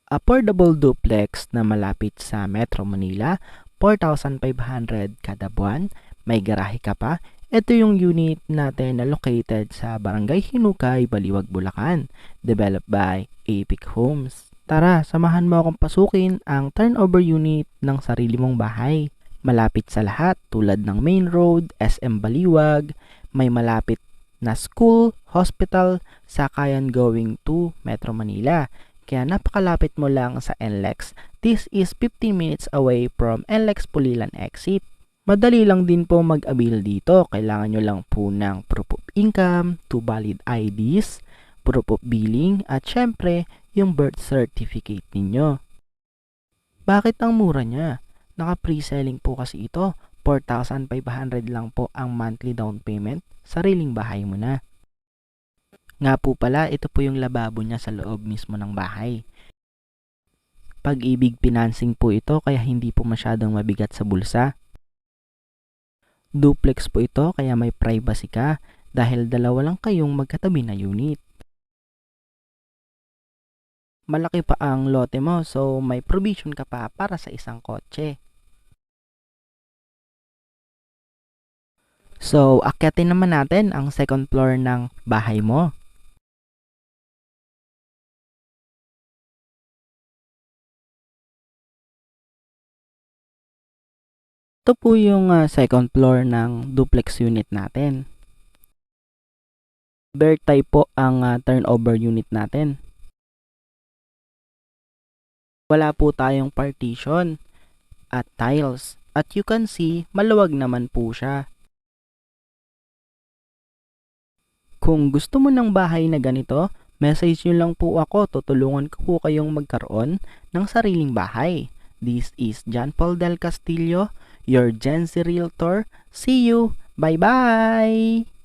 Affordable duplex na malapit sa Metro Manila, 4,500 kada buwan, may garahe ka pa. Ito yung unit natin na located sa Barangay Hinukay, Baliwag, Bulacan, developed by Epic Homes. Tara, samahan mo akong pasukin ang turnover unit ng sarili mong bahay. Malapit sa lahat tulad ng main road, SM Baliwag, may malapit na school, hospital, sakayan going to Metro Manila. Kaya napakalapit mo lang sa NLEX. This is 15 minutes away from NLEX Pulilan exit. Madali lang din po mag-avail dito. Kailangan nyo lang po ng proof of income, 2 valid IDs, proof of billing, at syempre, yung birth certificate ninyo. Bakit ang mura niya? Naka-pre-selling po kasi ito. 4,500 lang po ang monthly down payment. Sariling bahay mo na. Nga po pala, ito po yung lababo niya sa loob mismo ng bahay. Pag-ibig financing po ito kaya hindi po masyadong mabigat sa bulsa. Duplex po ito kaya may privacy ka dahil dalawa lang kayong magkatabi na unit. Malaki pa ang lote mo so may provision ka pa para sa isang kotse. So, akyatin naman natin ang second floor ng bahay mo. Ito po yung second floor ng duplex unit natin. Bare type po ang turnover unit natin. Wala po tayong partition at tiles. At you can see, maluwag naman po siya. Kung gusto mo ng bahay na ganito, message nyo lang po ako. Tutulungan ko po kayong magkaroon ng sariling bahay. This is John Paul Del Castillo, your Gen Z Realtor. See you! Bye-bye!